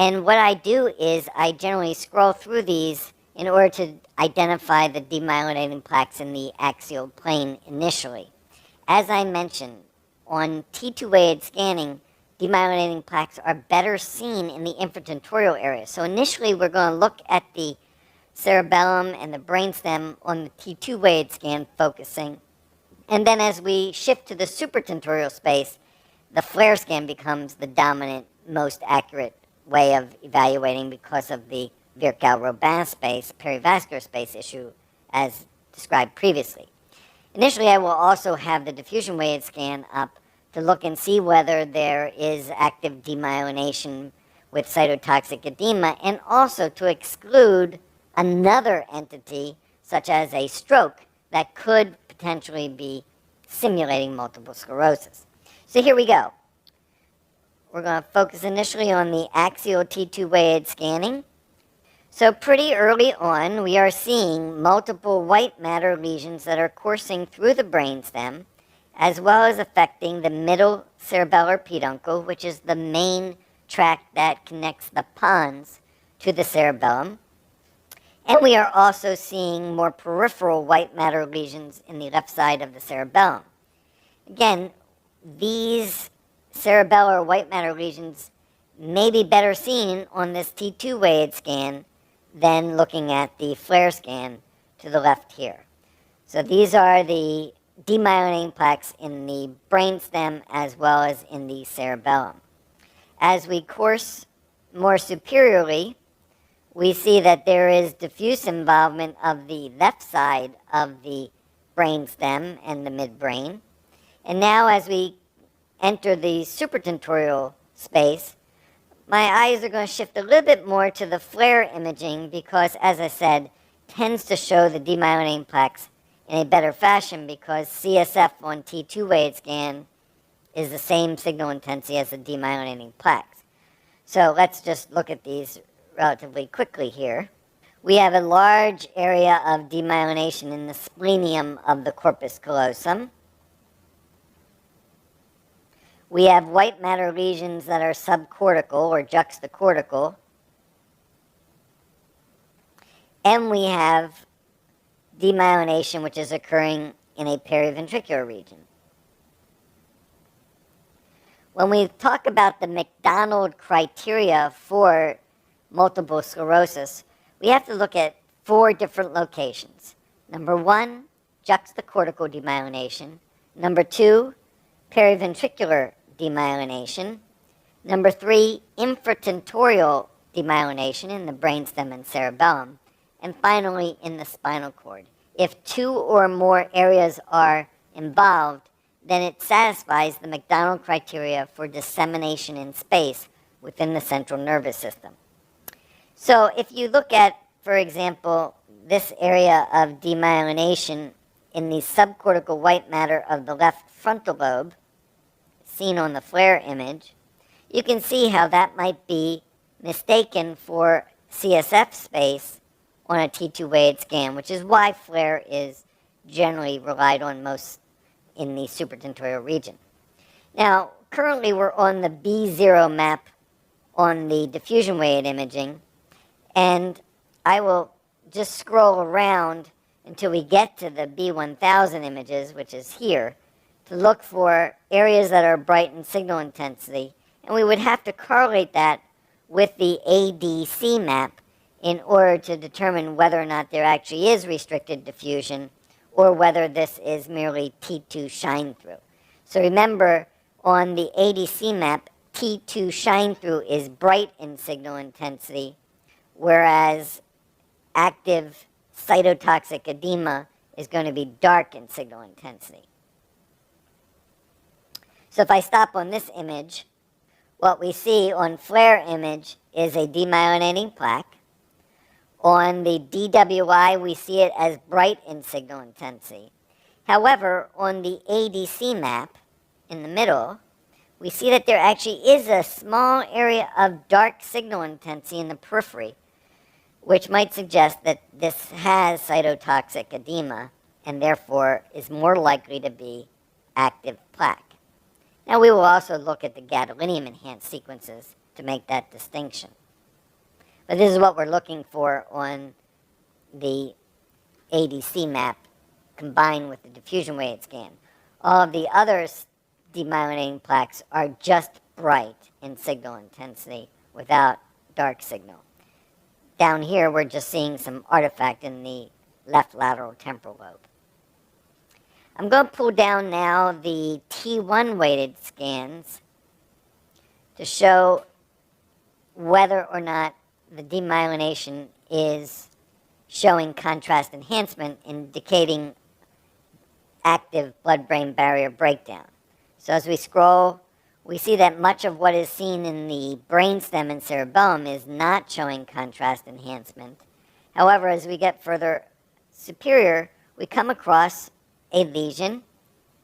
And what I do is I generally scroll through these in order to identify the demyelinating plaques in the axial plane initially. As I mentioned, on T2-weighted scanning, demyelinating plaques are better seen in the infratentorial area. So initially we're going to look at the cerebellum and the brainstem on the T2-weighted scan focusing. And then as we shift to the supratentorial space, the FLAIR scan becomes the dominant, most accurate way of evaluating because of the Virchow-Robin space, perivascular space issue as described previously. Initially, I will also have the diffusion-weighted scan up to look and see whether there is active demyelination with cytotoxic edema, and also to exclude another entity, such as a stroke, that could potentially be simulating multiple sclerosis. So here we go. We're going to focus initially on the axial T2-weighted scanning. So pretty early on, we are seeing multiple white matter lesions that are coursing through the brainstem, as well as affecting the middle cerebellar peduncle, which is the main tract that connects the pons to the cerebellum. And we are also seeing more peripheral white matter lesions in the left side of the cerebellum. Again, these cerebellar white matter lesions may be better seen on this T2-weighted scan than looking at the FLAIR scan to the left here. So these are the demyelinating plaques in the brainstem as well as in the cerebellum. As we course more superiorly, we see that there is diffuse involvement of the left side of the brainstem and the midbrain. And now as we enter the supratentorial space, my eyes are going to shift a little bit more to the FLAIR imaging because, as I said, tends to show the demyelinating plaques in a better fashion because CSF on T2-weighted scan is the same signal intensity as the demyelinating plaques. So let's just look at these relatively quickly here. We have a large area of demyelination in the splenium of the corpus callosum. We have white matter lesions that are subcortical or juxtacortical. And we have demyelination which is occurring in a periventricular region. When we talk about the McDonald criteria for multiple sclerosis, we have to look at 4 different locations. Number 1, juxtacortical demyelination. Number 2, periventricular demyelination. Number 3, infratentorial demyelination in the brainstem and cerebellum. And finally, in the spinal cord. If 2 or more areas are involved, then it satisfies the McDonald criteria for dissemination in space within the central nervous system. So if you look at, for example, this area of demyelination in the subcortical white matter of the left frontal lobe, seen on the FLAIR image, you can see how that might be mistaken for CSF space on a T2-weighted scan, which is why FLAIR is generally relied on most in the supratentorial region. Now, currently we're on the B0 map on the diffusion-weighted imaging, and I will just scroll around until we get to the B1000 images, which is here, to look for areas that are bright in signal intensity, and we would have to correlate that with the ADC map in order to determine whether or not there actually is restricted diffusion or whether this is merely T2 shine through. So remember, on the ADC map, T2 shine through is bright in signal intensity, whereas active cytotoxic edema is going to be dark in signal intensity. So if I stop on this image, what we see on FLAIR image is a demyelinating plaque. On the DWI, we see it as bright in signal intensity. However, on the ADC map in the middle, we see that there actually is a small area of dark signal intensity in the periphery, which might suggest that this has cytotoxic edema and therefore is more likely to be active plaque. Now we will also look at the gadolinium-enhanced sequences to make that distinction. But this is what we're looking for on the ADC map combined with the diffusion weighted scan. All of the other demyelinating plaques are just bright in signal intensity without dark signal. Down here, we're just seeing some artifact in the left lateral temporal lobe. I'm going to pull down now the T1 weighted scans to show whether or not the demyelination is showing contrast enhancement, indicating active blood-brain barrier breakdown. So as we scroll, we see that much of what is seen in the brainstem and cerebellum is not showing contrast enhancement. However, as we get further superior, we come across a lesion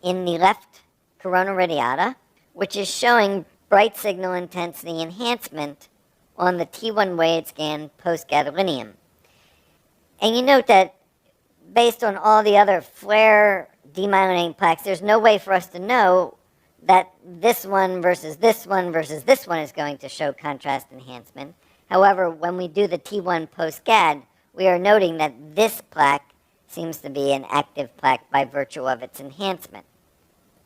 in the left corona radiata, which is showing bright signal intensity enhancement on the T1 weighted scan post-gadolinium. And you note that based on all the other flare demyelinating plaques, there's no way for us to know that this one versus this one versus this one is going to show contrast enhancement. However, when we do the T1 post-GAD, we are noting that this plaque seems to be an active plaque by virtue of its enhancement.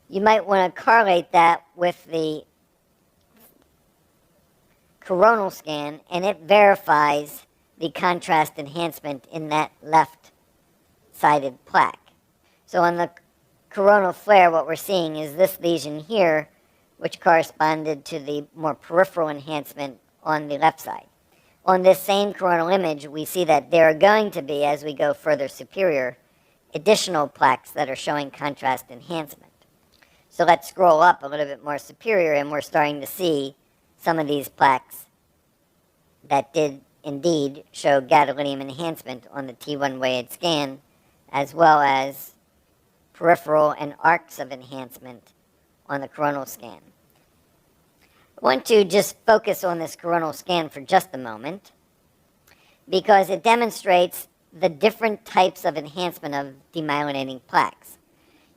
You might want to correlate that with the coronal scan, and it verifies the contrast enhancement in that left-sided plaque. So on the coronal flare, what we're seeing is this lesion here, which corresponded to the more peripheral enhancement on the left side. On this same coronal image, we see that there are going to be, as we go further superior, additional plaques that are showing contrast enhancement. So let's scroll up a little bit more superior, and we're starting to see some of these plaques that did indeed show gadolinium enhancement on the T1 weighted scan, as well as peripheral and arcs of enhancement on the coronal scan. I want to just focus on this coronal scan for just a moment because it demonstrates the different types of enhancement of demyelinating plaques.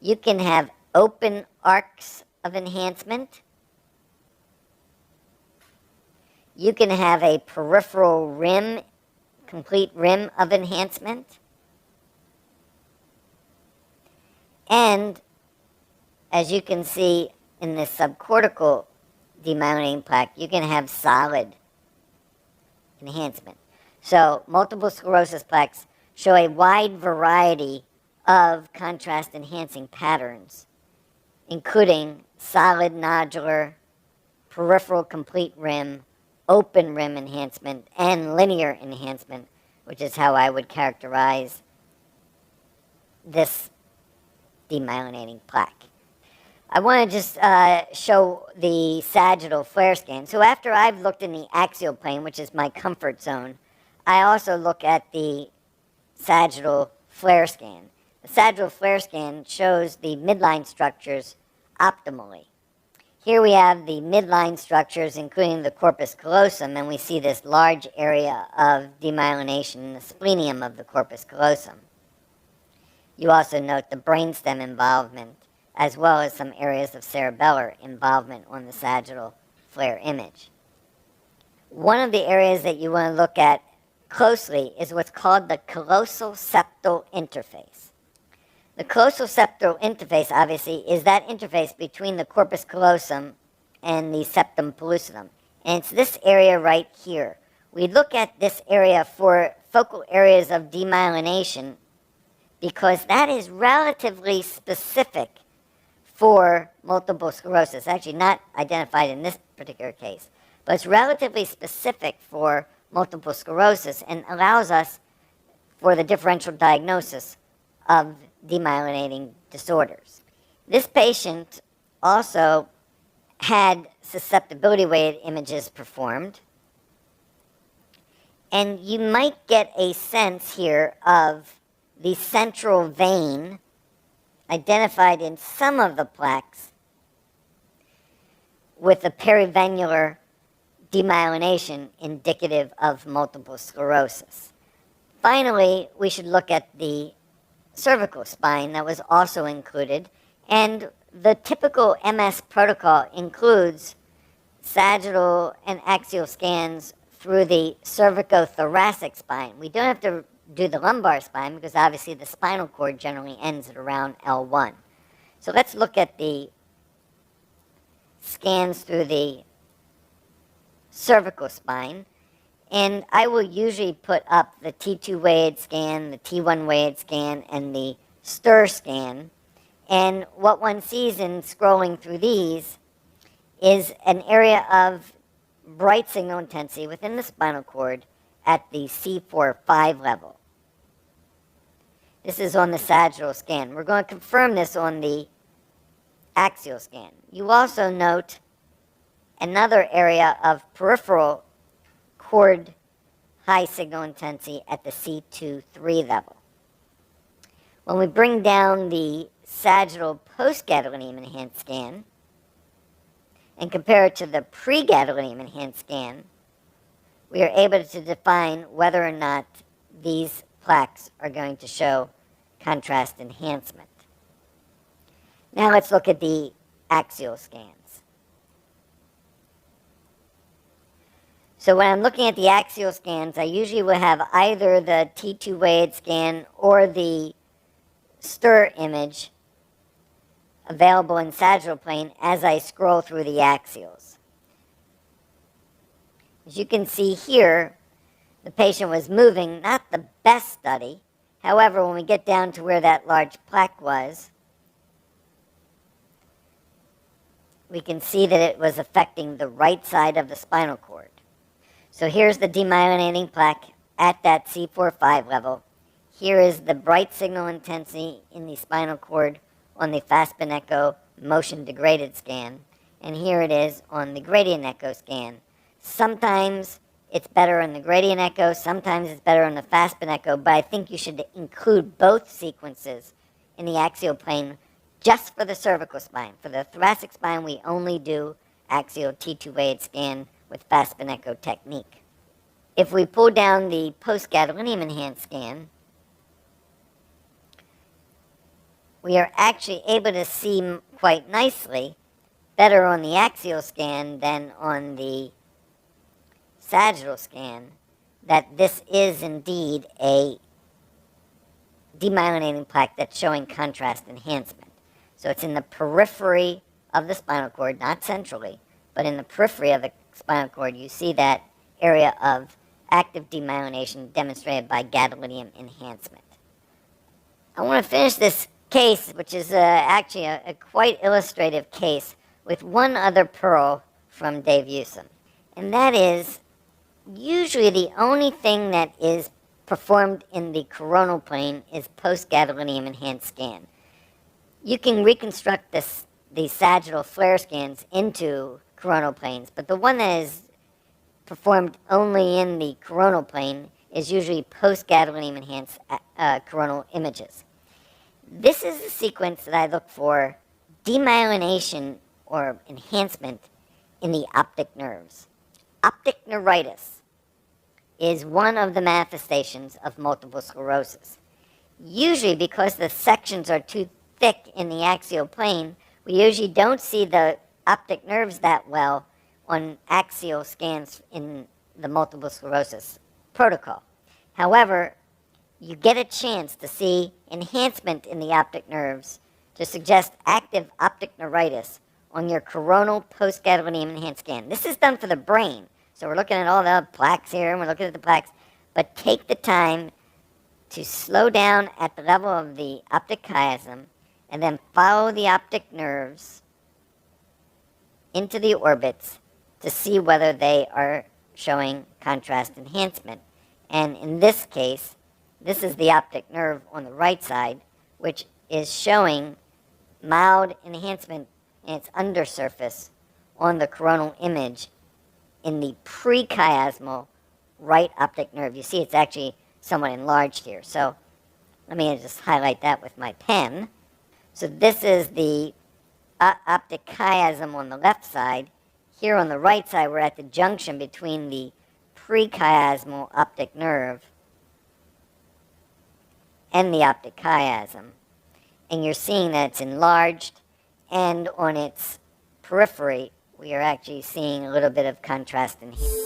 You can have open arcs of enhancement. You can have a peripheral rim, complete rim of enhancement. And as you can see in this subcortical demyelinating plaque, you can have solid enhancement. So multiple sclerosis plaques show a wide variety of contrast enhancing patterns, including solid nodular, peripheral complete rim, open rim enhancement, and linear enhancement, which is how I would characterize this demyelinating plaque. I want to just show the sagittal flare scan. So after I've looked in the axial plane, which is my comfort zone, I also look at the sagittal flare scan. The sagittal flare scan shows the midline structures optimally. Here we have the midline structures, including the corpus callosum, and we see this large area of demyelination in the splenium of the corpus callosum. You also note the brainstem involvement, as well as some areas of cerebellar involvement on the sagittal flare image. One of the areas that you want to look at closely is what's called the callosal septal interface. The callosal septal interface, obviously, is that interface between the corpus callosum and the septum pellucidum. And it's this area right here. We look at this area for focal areas of demyelination because that is relatively specific for multiple sclerosis. Actually not identified in this particular case, but it's relatively specific for multiple sclerosis and allows us for the differential diagnosis of demyelinating disorders. This patient also had susceptibility weighted images performed, and you might get a sense here of the central vein identified in some of the plaques with a perivenular demyelination indicative of multiple sclerosis. Finally, we should look at the cervical spine that was also included, and the typical MS protocol includes sagittal and axial scans through the cervicothoracic spine. We don't have to do the lumbar spine because obviously the spinal cord generally ends at around L1. So let's look at the scans through the cervical spine. And I will usually put up the T2 weighted scan, the T1 weighted scan, and the STIR scan. And what one sees in scrolling through these is an area of bright signal intensity within the spinal cord at the C4-5 level. This is on the sagittal scan. We're going to confirm this on the axial scan. You also note another area of peripheral cord high signal intensity at the C2-3 level. When we bring down the sagittal post-gadolinium enhanced scan and compare it to the pre-gadolinium enhanced scan, we are able to define whether or not these plaques are going to show contrast enhancement. Now let's look at the axial scans. So when I'm looking at the axial scans, I usually will have either the T2 weighted scan or the STIR image available in sagittal plane as I scroll through the axials. As you can see here, the patient was moving, not the best study. However, when we get down to where that large plaque was, we can see that it was affecting the right side of the spinal cord. So here's the demyelinating plaque at that C4-5 level. Here is the bright signal intensity in the spinal cord on the fast-spin echo motion degraded scan. And here it is on the gradient echo scan. Sometimes it's better in the gradient echo, sometimes it's better in the fast-spin echo, but I think you should include both sequences in the axial plane just for the cervical spine. For the thoracic spine, we only do axial T2 weighted scan with fast-spin echo technique. If we pull down the post-gadolinium enhanced scan, we are actually able to see quite nicely, better on the axial scan than on the sagittal scan, that this is indeed a demyelinating plaque that's showing contrast enhancement. So it's in the periphery of the spinal cord, not centrally, but in the periphery of the spinal cord, you see that area of active demyelination demonstrated by gadolinium enhancement. I want to finish this case, which is actually a quite illustrative case, with one other pearl from Dave Usum. And that is, usually the only thing that is performed in the coronal plane is post-gadolinium enhanced scan. You can reconstruct the sagittal flare scans into coronal planes, but the one that is performed only in the coronal plane is usually post-gadolinium enhanced coronal images. This is the sequence that I look for demyelination or enhancement in the optic nerves. Optic neuritis is one of the manifestations of multiple sclerosis. Usually, because the sections are too thick in the axial plane, we usually don't see the optic nerves that well on axial scans in the multiple sclerosis protocol. However, you get a chance to see enhancement in the optic nerves to suggest active optic neuritis on your coronal post-gadolinium enhanced scan. This is done for the brain. So we're looking at all the plaques here, and we're looking at the plaques. But take the time to slow down at the level of the optic chiasm and then follow the optic nerves into the orbits to see whether they are showing contrast enhancement. And in this case, this is the optic nerve on the right side, which is showing mild enhancement in its undersurface on the coronal image in the prechiasmal right optic nerve. You see it's actually somewhat enlarged here. So let me just highlight that with my pen. So this is the optic chiasm on the left side. Here on the right side, we're at the junction between the prechiasmal optic nerve and the optic chiasm. And you're seeing that it's enlarged, and on its periphery, we are actually seeing a little bit of contrast in here.